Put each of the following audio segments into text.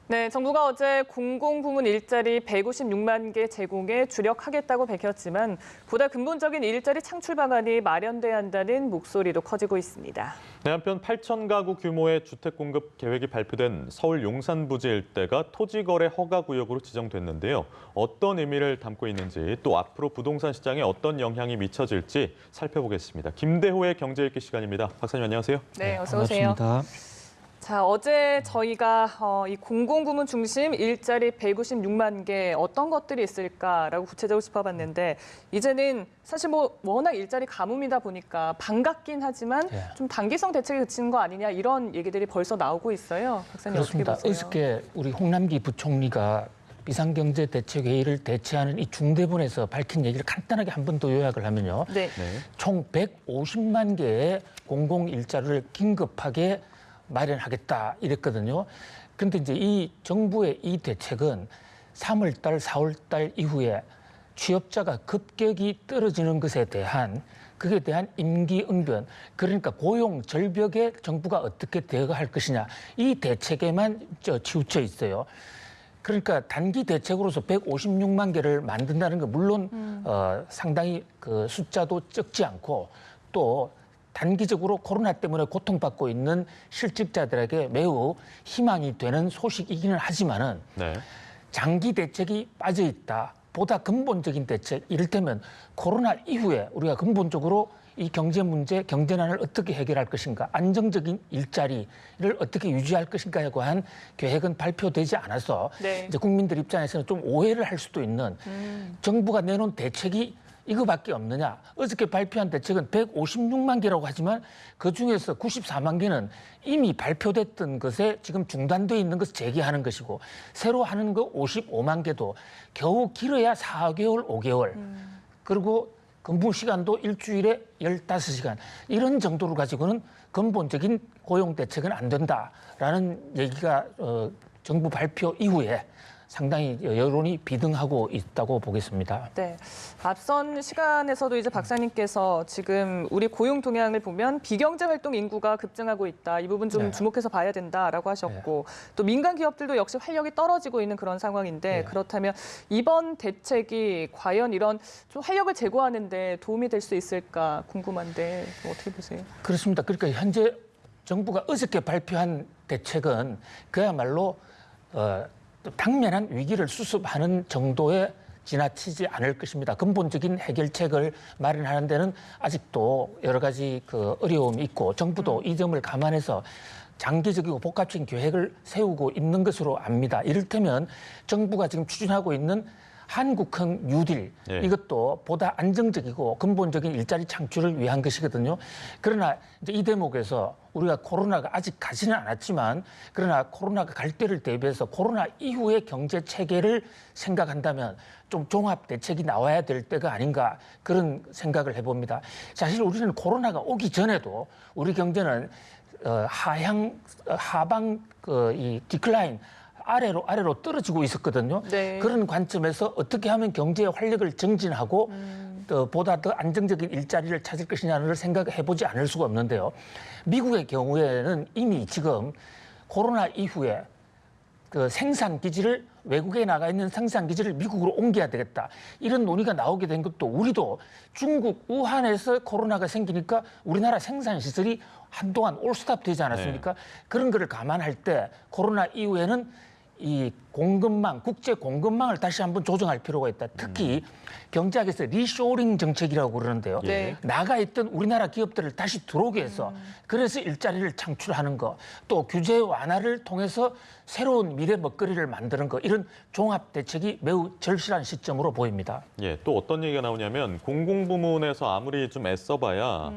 네, 정부가 어제 공공부문 일자리 156만 개 제공에 주력하겠다고 밝혔지만 보다 근본적인 일자리 창출 방안이 마련돼야 한다는 목소리도 커지고 있습니다. 네, 한편 8천 가구 규모의 주택 공급 계획이 발표된 서울 용산 부지 일대가 토지거래 허가 구역으로 지정됐는데요. 어떤 의미를 담고 있는지 또 앞으로 부동산 시장에 어떤 영향이 미쳐질지 살펴보겠습니다. 김대호의 경제 읽기 시간입니다. 박사님 안녕하세요. 네, 어서 오세요. 반갑습니다. 자, 어제 저희가 이 공공부문 중심 일자리 156만 개 어떤 것들이 있을까라고 구체적으로 짚어봤는데 이제는 사실 뭐 워낙 일자리 가뭄이다 보니까 반갑긴 하지만 좀 단기성 대책에 그치는 거 아니냐 이런 얘기들이 벌써 나오고 있어요. 박사님 그렇습니다. 어떻게 보세요? 어저께 우리 홍남기 부총리가 비상경제대책회의를 대체하는 이 중대본에서 밝힌 얘기를 간단하게 한 번 더 요약을 하면요. 네. 총 150만 개의 공공일자리를 긴급하게 마련하겠다 이랬거든요. 그런데 이제 이 정부의 이 대책은 3월 달, 4월 달 이후에 취업자가 급격히 떨어지는 것에 대한 그에 대한 임기응변, 그러니까 고용 절벽에 정부가 어떻게 대응할 것이냐 이 대책에만 치우쳐 있어요. 그러니까 단기 대책으로서 156만 개를 만든다는 건 물론 상당히 그 숫자도 적지 않고 또 단기적으로 코로나 때문에 고통받고 있는 실직자들에게 매우 희망이 되는 소식이기는 하지만은 장기 대책이 빠져 있다. 보다 근본적인 대책, 이를테면 코로나 이후에 우리가 근본적으로 이 경제 문제, 경제난을 어떻게 해결할 것인가, 안정적인 일자리를 어떻게 유지할 것인가에 관한 계획은 발표되지 않아서 이제 국민들 입장에서는 좀 오해를 할 수도 있는 정부가 내놓은 대책이 이거밖에 없느냐. 어저께 발표한 대책은 156만 개라고 하지만 그중에서 94만 개는 이미 발표됐던 것에 지금 중단돼 있는 것을 재개하는 것이고 새로 하는 거 55만 개도 겨우 길어야 4개월, 5개월. 그리고 근무 시간도 일주일에 15시간. 이런 정도를 가지고는 근본적인 고용 대책은 안 된다라는 얘기가 정부 발표 이후에 상당히 여론이 비등하고 있다고 보겠습니다. 네, 앞선 시간에서도 이제 박사님께서 지금 우리 고용 동향을 보면 비경제 활동 인구가 급증하고 있다. 이 부분 좀 주목해서 봐야 된다라고 하셨고 또 민간 기업들도 역시 활력이 떨어지고 있는 그런 상황인데 그렇다면 이번 대책이 과연 이런 좀 활력을 제고하는 데 도움이 될 수 있을까 궁금한데 어떻게 보세요? 그렇습니다. 그러니까 현재 정부가 어저께 발표한 대책은 그야말로 당면한 위기를 수습하는 정도에 지나치지 않을 것입니다. 근본적인 해결책을 마련하는 데는 아직도 여러 가지 그 어려움이 있고 정부도 이 점을 감안해서 장기적이고 복합적인 계획을 세우고 있는 것으로 압니다. 이를테면 정부가 지금 추진하고 있는 한국형 뉴딜, 이것도 보다 안정적이고 근본적인 일자리 창출을 위한 것이거든요. 그러나 이제 이 대목에서 우리가 코로나가 아직 가지는 않았지만 그러나 코로나가 갈 때를 대비해서 코로나 이후의 경제 체계를 생각한다면 좀 종합 대책이 나와야 될 때가 아닌가 그런 생각을 해봅니다. 사실 우리는 코로나가 오기 전에도 우리 경제는 하방 이 디클라인 아래로 떨어지고 있었거든요. 그런 관점에서 어떻게 하면 경제의 활력을 정진하고 또 보다 더 안정적인 일자리를 찾을 것이냐를 생각해보지 않을 수가 없는데요. 미국의 경우에는 이미 지금 코로나 이후에 그 생산 기지를 외국에 나가 있는 생산 기지를 미국으로 옮겨야 되겠다. 이런 논의가 나오게 된 것도 우리도 중국 우한에서 코로나가 생기니까 우리나라 생산 시설이 한동안 올스톱 되지 않았습니까? 그런 거를 감안할 때 코로나 이후에는 이 공급망, 국제 공급망을 다시 한번 조정할 필요가 있다. 특히 경제학에서 리쇼링 정책이라고 그러는데요. 나가 있던 우리나라 기업들을 다시 들어오게 해서 그래서 일자리를 창출하는 거, 또 규제 완화를 통해서 새로운 미래 먹거리를 만드는 거, 이런 종합 대책이 매우 절실한 시점으로 보입니다. 또 어떤 얘기가 나오냐면 공공부문에서 아무리 좀 애써봐야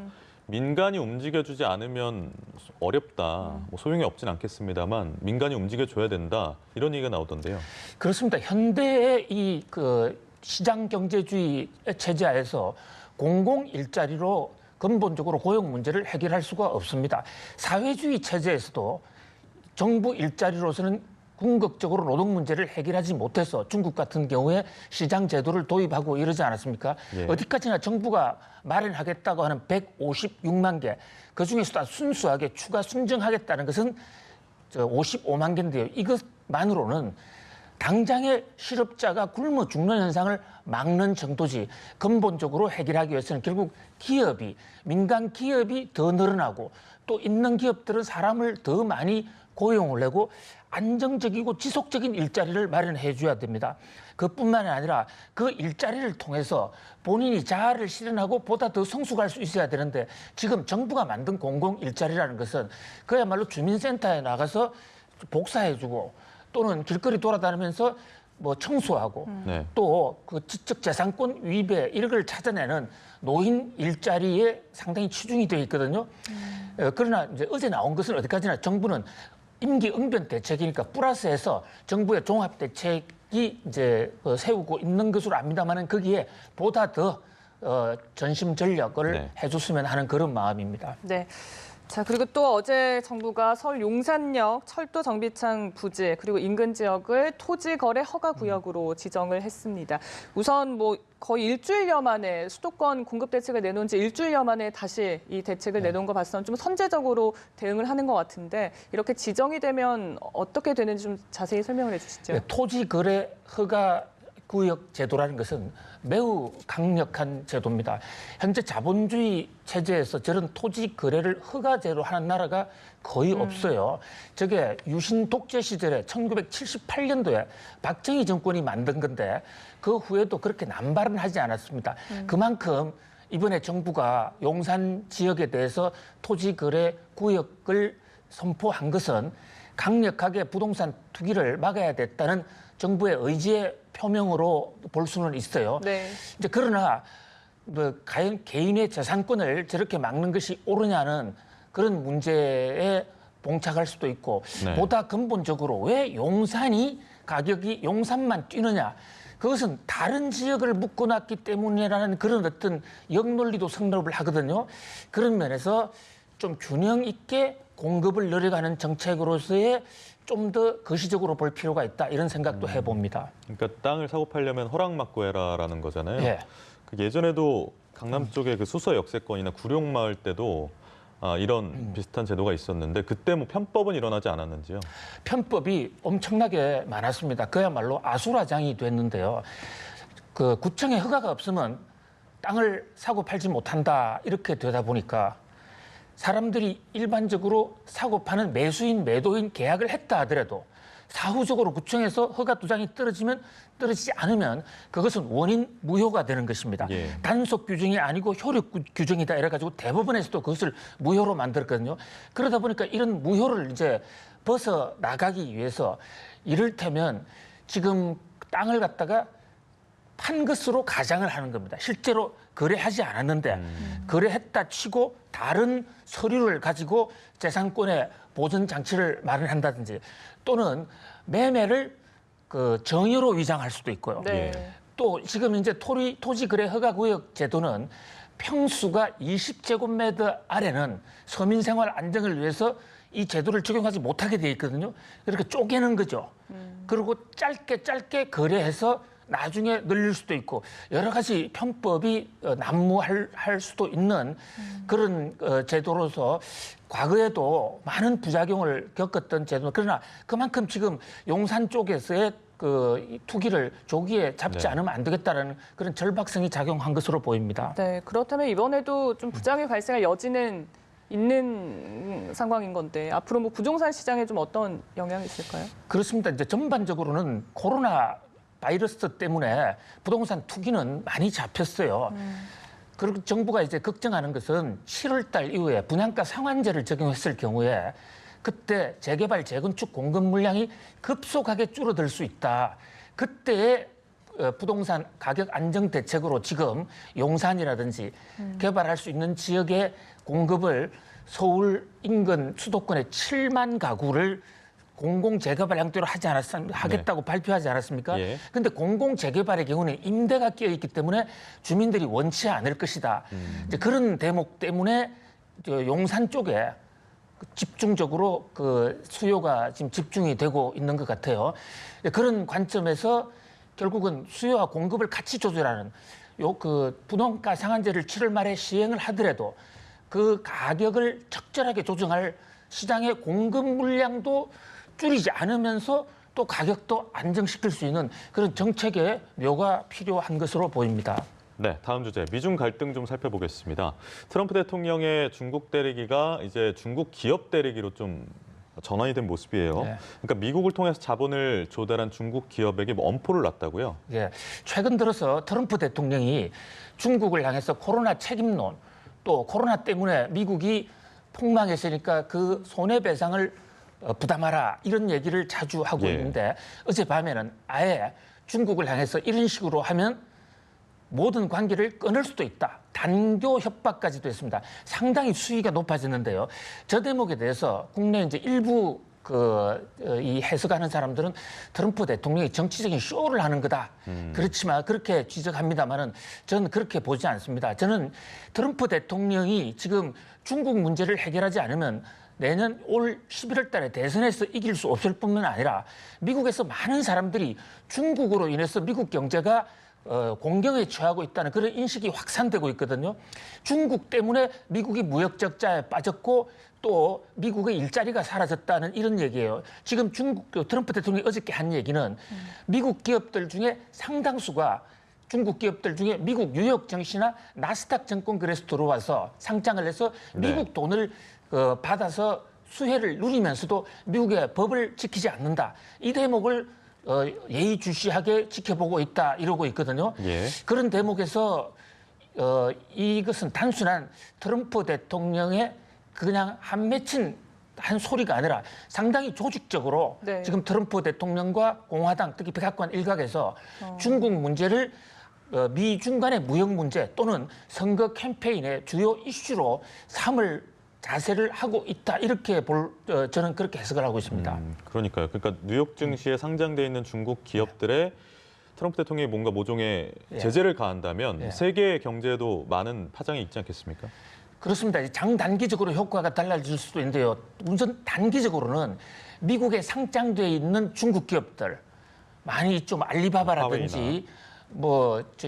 민간이 움직여주지 않으면 어렵다. 뭐 소용이 없진 않겠습니다만 민간이 움직여줘야 된다. 이런 얘기가 나오던데요. 그렇습니다. 현대의 이 그 시장 경제주의 체제하에서 공공 일자리로 근본적으로 고용 문제를 해결할 수가 없습니다. 사회주의 체제에서도 정부 일자리로서는 궁극적으로 노동 문제를 해결하지 못해서 중국 같은 경우에 시장 제도를 도입하고 이러지 않았습니까? 어디까지나 정부가 마련하겠다고 하는 156만 개, 그중에서도 순수하게 추가 순정하겠다는 것은 55만 개인데요. 이것 것만으로는 당장의 실업자가 굶어 죽는 현상을 막는 정도지 근본적으로 해결하기 위해서는 결국 민간 기업이 더 늘어나고 또 있는 기업들은 사람을 더 많이 고용을 하고 안정적이고 지속적인 일자리를 마련해 줘야 됩니다. 그뿐만 아니라 그 일자리를 통해서 본인이 자아를 실현하고 보다 더 성숙할 수 있어야 되는데 지금 정부가 만든 공공 일자리라는 것은 그야말로 주민센터에 나가서 복사해주고 또는 길거리 돌아다니면서 뭐 청소하고 또 그 지적재산권 위배 이런 걸 찾아내는 노인 일자리에 상당히 치중이 되어 있거든요. 그러나 이제 어제 나온 것은 어디까지나 정부는 임기 응변 대책이니까 플러스해서 정부의 종합 대책이 이제 세우고 있는 것으로 압니다만은 거기에 보다 더 전심 전력을 해줬으면 하는 그런 마음입니다. 네. 자, 그리고 또 어제 정부가 서울 용산역 철도 정비창 부지 그리고 인근 지역을 토지 거래 허가 구역으로 지정을 했습니다. 우선 뭐 거의 일주일여 만에 수도권 공급 대책을 내놓은 지 일주일여 만에 다시 이 대책을 내놓은 거 봤을 때는 좀 선제적으로 대응을 하는 것 같은데 이렇게 지정이 되면 어떻게 되는지 좀 자세히 설명을 해주시죠. 네, 토지 거래 허가 구역 제도라는 것은 매우 강력한 제도입니다. 현재 자본주의 체제에서 저런 토지 거래를 허가제로 하는 나라가 거의 없어요. 저게 유신 독재 시절에 1978년도에 박정희 정권이 만든 건데 그 후에도 그렇게 남발은 하지 않았습니다. 그만큼 이번에 정부가 용산 지역에 대해서 토지 거래 구역을 선포한 것은 강력하게 부동산 투기를 막아야 됐다는 정부의 의지의 표명으로 볼 수는 있어요. 네. 이제 그러나 뭐 과연 개인의 재산권을 저렇게 막는 것이 옳으냐는 그런 문제에 봉착할 수도 있고 보다 근본적으로 왜 용산이 가격이 용산만 뛰느냐. 그것은 다른 지역을 묶어놨기 때문이라는 그런 어떤 역논리도 성립을 하거든요. 그런 면에서 좀 균형 있게 공급을 늘려가는 정책으로서의 좀 더 거시적으로 볼 필요가 있다 이런 생각도 해봅니다. 그러니까 땅을 사고 팔려면 허락받고 해라라는 거잖아요. 예. 그 예전에도 강남 쪽에 그 수서 역세권이나 구룡마을 때도 이런 비슷한 제도가 있었는데 그때 뭐 편법은 일어나지 않았는지요? 편법이 엄청나게 많았습니다. 그야말로 아수라장이 됐는데요. 그 구청에 허가가 없으면 땅을 사고 팔지 못한다 이렇게 되다 보니까 사람들이 일반적으로 사고 파는 매수인, 매도인 계약을 했다 하더라도 사후적으로 구청에서 허가 두 장이 떨어지지 않으면 그것은 원인 무효가 되는 것입니다. 단속 규정이 아니고 효력 규정이다 이래가지고 대법원에서도 그것을 무효로 만들었거든요. 그러다 보니까 이런 무효를 이제 벗어 나가기 위해서 이를테면 지금 땅을 갖다가 판 것으로 가장을 하는 겁니다. 실제로 거래하지 않았는데 거래했다 치고 다른 서류를 가지고 재산권의 보전 장치를 마련한다든지 또는 매매를 그 정여로 위장할 수도 있고요. 네. 또 지금 이제 토지 거래 허가 구역 제도는 평수가 20제곱미터 아래는 서민 생활 안정을 위해서 이 제도를 적용하지 못하게 돼 있거든요. 이렇게 쪼개는 거죠. 그리고 짧게 거래해서 나중에 늘릴 수도 있고 여러 가지 편법이 난무할 수도 있는 그런 제도로서 과거에도 많은 부작용을 겪었던 제도. 그러나 그만큼 지금 용산 쪽에서의 그 투기를 조기에 잡지 않으면 안 되겠다는 그런 절박성이 작용한 것으로 보입니다. 네, 그렇다면 이번에도 좀 부작용이 발생할 여지는 있는 상황인 건데 앞으로 뭐 부동산 시장에 좀 어떤 영향이 있을까요? 그렇습니다. 이제 전반적으로는 코로나 바이러스 때문에 부동산 투기는 많이 잡혔어요. 그리고 정부가 이제 걱정하는 것은 7월 달 이후에 분양가 상한제를 적용했을 경우에 그때 재개발, 재건축 공급 물량이 급속하게 줄어들 수 있다. 그때의 부동산 가격 안정 대책으로 지금 용산이라든지 개발할 수 있는 지역의 공급을 서울 인근 수도권의 7만 가구를 공공 재개발 형태로 하겠다고 발표하지 않았습니까? 그런데 공공 재개발의 경우는 임대가 끼어 있기 때문에 주민들이 원치 않을 것이다. 이제 그런 대목 때문에 용산 쪽에 집중적으로 그 수요가 지금 집중이 되고 있는 것 같아요. 그런 관점에서 결국은 수요와 공급을 같이 조절하는 그 부동가 상한제를 7월 말에 시행을 하더라도 그 가격을 적절하게 조정할 시장의 공급 물량도 줄이지 않으면서 또 가격도 안정시킬 수 있는 그런 정책의 묘가 필요한 것으로 보입니다. 네, 다음 주제 미중 갈등 좀 살펴보겠습니다. 트럼프 대통령의 중국 때리기가 이제 중국 기업 때리기로 좀 전환이 된 모습이에요. 네. 그러니까 미국을 통해서 자본을 조달한 중국 기업에게 엄포를 놨다고요? 예, 최근 들어서 트럼프 대통령이 중국을 향해서 코로나 책임론 또 코로나 때문에 미국이 폭망했으니까 그 손해배상을 부담하라 이런 얘기를 자주 하고 예. 있는데 어젯밤에는 아예 중국을 향해서 이런 식으로 하면 모든 관계를 끊을 수도 있다. 단교 협박까지도 했습니다. 상당히 수위가 높아졌는데요. 저 대목에 대해서 국내 이제 일부 이 해석하는 사람들은 트럼프 대통령이 정치적인 쇼를 하는 거다. 그렇지만 그렇게 지적합니다만은 저는 그렇게 보지 않습니다. 저는 트럼프 대통령이 지금 중국 문제를 해결하지 않으면 내년 올 11월 달에 대선에서 이길 수 없을 뿐만 아니라 미국에서 많은 사람들이 중국으로 인해서 미국 경제가 공경에 처하고 있다는 그런 인식이 확산되고 있거든요. 중국 때문에 미국이 무역 적자에 빠졌고 또 미국의 일자리가 사라졌다는 이런 얘기예요. 지금 트럼프 대통령이 어저께 한 얘기는 미국 기업들 중에 상당수가 중국 기업들 중에 미국 뉴욕 증시나 나스닥 증권 거래소 들어와서 상장을 해서 미국 돈을 받아서 수혜를 누리면서도 미국의 법을 지키지 않는다. 이 대목을 예의주시하게 지켜보고 있다 이러고 있거든요. 예. 그런 대목에서 이것은 단순한 트럼프 대통령의 그냥 한 맺힌 한 소리가 아니라 상당히 조직적으로 네. 지금 트럼프 대통령과 공화당 특히 백악관 일각에서 중국 문제를 미중 간의 무역 문제 또는 선거 캠페인의 주요 이슈로 삼을 자세를 하고 있다 이렇게 저는 그렇게 해석을 하고 있습니다. 그러니까요. 그러니까 뉴욕 증시에 상장돼 있는 중국 기업들의 트럼프 대통령이 뭔가 모종의 제재를 가한다면 세계 경제에도 많은 파장이 있지 않겠습니까? 그렇습니다. 장단기적으로 효과가 달라질 수도 있는데요. 우선 단기적으로는 미국에 상장돼 있는 중국 기업들 많이 좀 알리바바라든지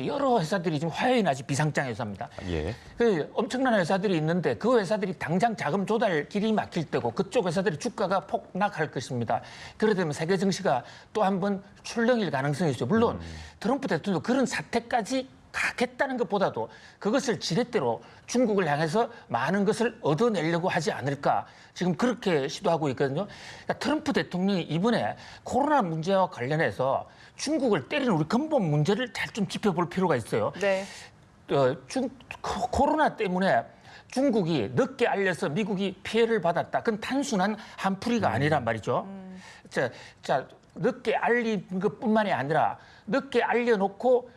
여러 회사들이 지금 화웨이는 아직 비상장 회사입니다. 예. 그 엄청난 회사들이 있는데 그 회사들이 당장 자금 조달 길이 막힐 때고 그쪽 회사들이 주가가 폭락할 것입니다. 그러다 보면 세계 증시가 또 한 번 출렁일 가능성이 있어요. 물론 트럼프 대통령도 그런 사태까지 가겠다는 것보다도 그것을 지렛대로 중국을 향해서 많은 것을 얻어내려고 하지 않을까 지금 그렇게 시도하고 있거든요. 그러니까 트럼프 대통령이 이번에 코로나 문제와 관련해서 중국을 때리는 우리 근본 문제를 잘 좀 짚어볼 필요가 있어요. 네. 코로나 때문에 중국이 늦게 알려서 미국이 피해를 받았다. 그건 단순한 한풀이가 아니란 말이죠. 자, 늦게 알린 것뿐만이 아니라 늦게 알려놓고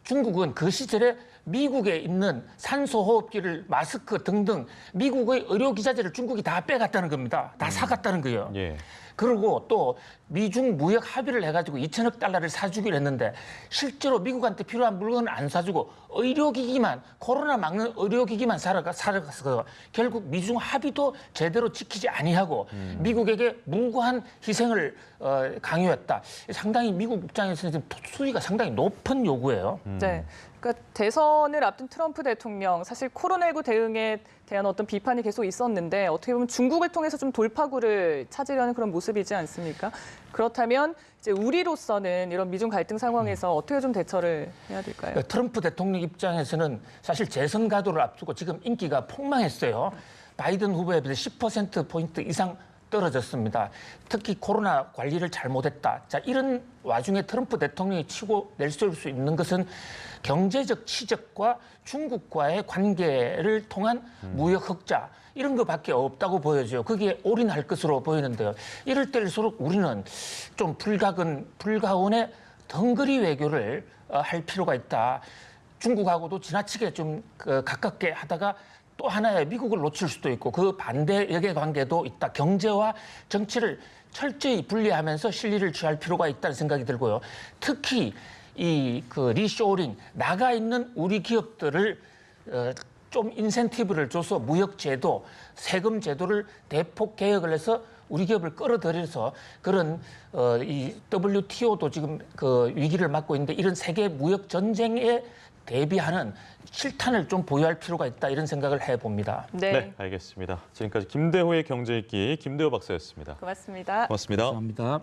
중국은 그 시절에 미국에 있는 산소호흡기를 마스크 등등 미국의 의료기자재를 중국이 다 빼갔다는 겁니다. 다 사갔다는 거예요. 예. 그리고 또 미중 무역 합의를 해가지고 2천억 달러를 사주기로 했는데 실제로 미국한테 필요한 물건을 안 사주고 의료기기만 코로나 막는 의료기기만 사가서 결국 미중 합의도 제대로 지키지 아니하고 미국에게 무고한 희생을 강요했다. 상당히 미국 입장에서는 지금 수위가 상당히 높은 요구예요. 네. 그러니까 대선을 앞둔 트럼프 대통령 사실 코로나19 대응에 대한 어떤 비판이 계속 있었는데 어떻게 보면 중국을 통해서 좀 돌파구를 찾으려는 그런 모습이지 않습니까? 그렇다면 이제 우리로서는 이런 미중 갈등 상황에서 어떻게 좀 대처를 해야 될까요? 트럼프 대통령 입장에서는 사실 재선 가도를 앞두고 지금 인기가 폭망했어요. 바이든 후보에 비해 10%포인트 이상 떨어졌습니다. 특히 코로나 관리를 잘못했다. 자, 이런 와중에 트럼프 대통령이 치고 내세울 수 있는 것은 경제적 치적과 중국과의 관계를 통한 무역 흑자 이런 것밖에 없다고 보여져요. 거기에 올인할 것으로 보이는데요. 이럴 때일수록 우리는 좀 불가운의 덩그리 외교를 할 필요가 있다. 중국하고도 지나치게 좀 가깝게 하다가 또 하나의 미국을 놓칠 수도 있고 그 반대 역의 관계도 있다. 경제와 정치를 철저히 분리하면서 실리를 취할 필요가 있다는 생각이 들고요. 특히 리쇼어링 나가 있는 우리 기업들을 좀 인센티브를 줘서 무역 제도, 세금 제도를 대폭 개혁을 해서 우리 기업을 끌어들여서 그런 이 WTO도 지금 그 위기를 맞고 있는데 이런 세계 무역 전쟁에 대비하는 실탄을 좀 보유할 필요가 있다 이런 생각을 해봅니다. 네, 알겠습니다. 지금까지 김대호의 경제읽기 김대호 박사였습니다. 고맙습니다. 고맙습니다. 감사합니다.